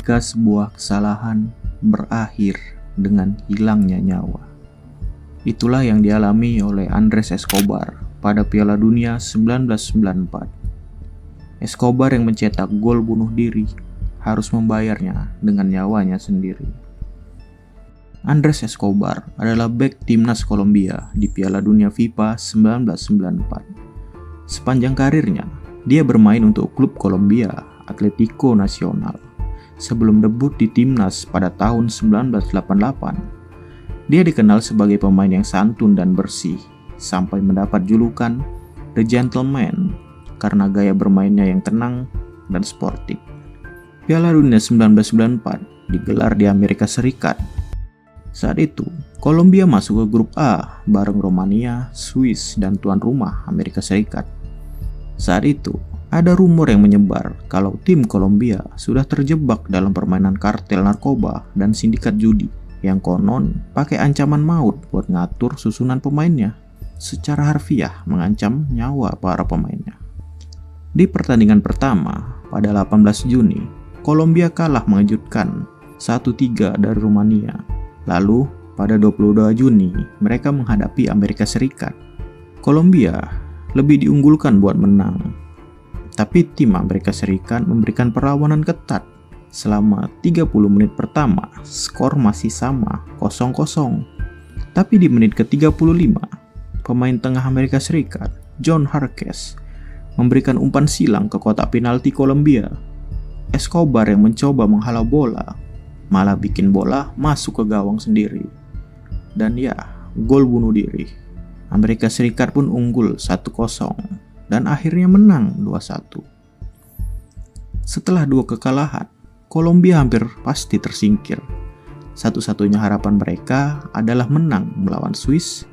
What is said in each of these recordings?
ketika sebuah kesalahan berakhir dengan hilangnya nyawa. Itulah yang dialami oleh Andres Escobar pada Piala Dunia 1994. Escobar yang mencetak gol bunuh diri harus membayarnya dengan nyawanya sendiri. Andres Escobar adalah bek timnas Kolombia di Piala Dunia FIFA 1994. Sepanjang karirnya, dia bermain untuk klub Kolombia Atlético Nacional. Sebelum debut di timnas pada tahun 1988, dia dikenal sebagai pemain yang santun dan bersih, sampai mendapat julukan The Gentleman karena gaya bermainnya yang tenang dan sportif. Piala Dunia 1994 digelar di Amerika Serikat. Saat itu, Kolombia masuk ke grup A bareng Romania, Swiss, dan tuan rumah Amerika Serikat. Saat itu, ada rumor yang menyebar kalau tim Kolombia sudah terjebak dalam permainan kartel narkoba dan sindikat judi yang konon pakai ancaman maut buat ngatur susunan pemainnya, secara harfiah mengancam nyawa para pemainnya. Di pertandingan pertama pada 18 Juni, Kolombia kalah mengejutkan 1-3 dari Rumania. Lalu pada 22 Juni mereka menghadapi Amerika Serikat. Kolombia lebih diunggulkan buat menang. Tapi tim Amerika Serikat memberikan perlawanan ketat. Selama 30 menit pertama, skor masih sama, 0-0. Tapi di menit ke-35, pemain tengah Amerika Serikat, John Harkes, memberikan umpan silang ke kotak penalti Kolombia. Escobar yang mencoba menghalau bola, malah bikin bola masuk ke gawang sendiri. Dan ya, gol bunuh diri. Amerika Serikat pun unggul 1-0. Dan akhirnya menang 2-1. Setelah 2 kekalahan, Kolombia hampir pasti tersingkir. Satu-satunya harapan mereka adalah menang melawan Swiss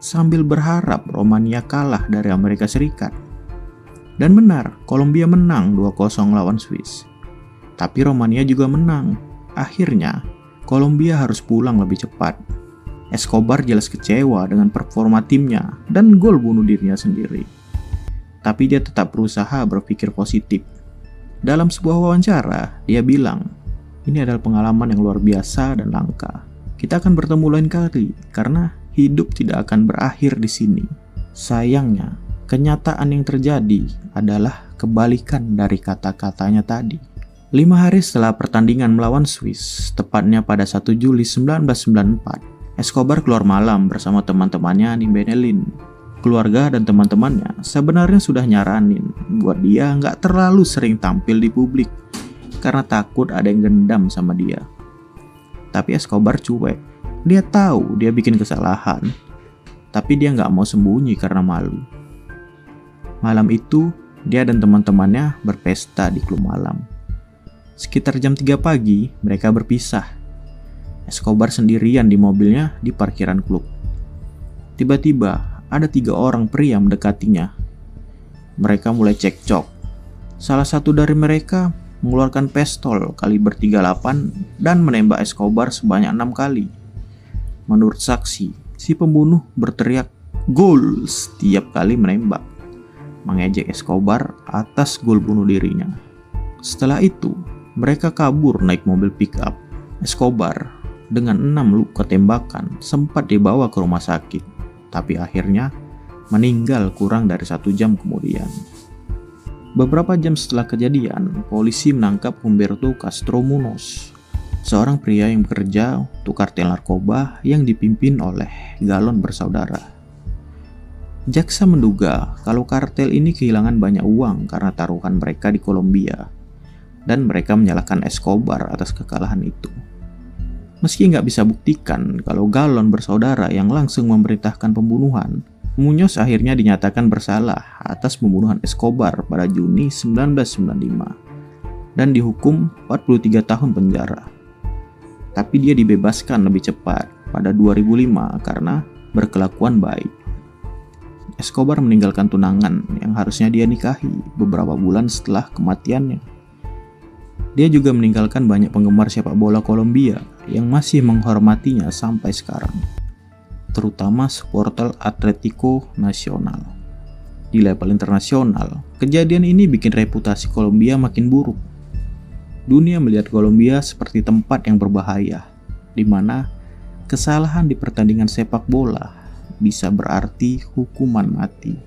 sambil berharap Romania kalah dari Amerika Serikat. Dan benar, Kolombia menang 2-0 lawan Swiss. Tapi Romania juga menang. Akhirnya, Kolombia harus pulang lebih cepat. Escobar jelas kecewa dengan performa timnya dan gol bunuh dirinya sendiri. Tapi dia tetap berusaha berpikir positif. Dalam sebuah wawancara, dia bilang, "Ini adalah pengalaman yang luar biasa dan langka. Kita akan bertemu lain kali karena hidup tidak akan berakhir di sini." Sayangnya, kenyataan yang terjadi adalah kebalikan dari kata-katanya tadi. 5 hari setelah pertandingan melawan Swiss, tepatnya pada 1 Juli 1994, Escobar keluar malam bersama teman-temannya di Medellin. Keluarga dan teman-temannya sebenarnya sudah nyaranin buat dia nggak terlalu sering tampil di publik karena takut ada yang dendam sama dia. Tapi Escobar cuek. Dia tahu dia bikin kesalahan, tapi dia nggak mau sembunyi karena malu. Malam itu, dia dan teman-temannya berpesta di klub malam. Sekitar jam 3 pagi, mereka berpisah. Escobar sendirian di mobilnya di parkiran klub. Tiba-tiba, ada 3 orang pria mendekatinya. Mereka mulai cekcok. Salah satu dari mereka mengeluarkan pistol kaliber 38 dan menembak Escobar sebanyak 6 kali. Menurut saksi, si pembunuh berteriak "gol" setiap kali menembak, mengejek Escobar atas gol bunuh dirinya. Setelah itu, mereka kabur naik mobil pick-up. Escobar dengan 6 luka tembakan sempat dibawa ke rumah sakit. Tapi akhirnya meninggal kurang dari 1 jam kemudian. Beberapa jam setelah kejadian, polisi menangkap Humberto Castro Munoz, seorang pria yang bekerja untuk kartel narkoba yang dipimpin oleh Galon bersaudara. Jaksa menduga kalau kartel ini kehilangan banyak uang karena taruhan mereka di Kolombia, dan mereka menyalahkan Escobar atas kekalahan itu. Meski nggak bisa buktikan kalau Galon bersaudara yang langsung memerintahkan pembunuhan, Munoz akhirnya dinyatakan bersalah atas pembunuhan Escobar pada Juni 1995 dan dihukum 43 tahun penjara. Tapi dia dibebaskan lebih cepat pada 2005 karena berkelakuan baik. Escobar meninggalkan tunangan yang harusnya dia nikahi beberapa bulan setelah kematiannya. Dia juga meninggalkan banyak penggemar sepak bola Kolombia yang masih menghormatinya sampai sekarang, terutama supporter Atlético Nacional. Di level internasional, kejadian ini bikin reputasi Kolombia makin buruk. Dunia melihat Kolombia seperti tempat yang berbahaya, di mana kesalahan di pertandingan sepak bola bisa berarti hukuman mati.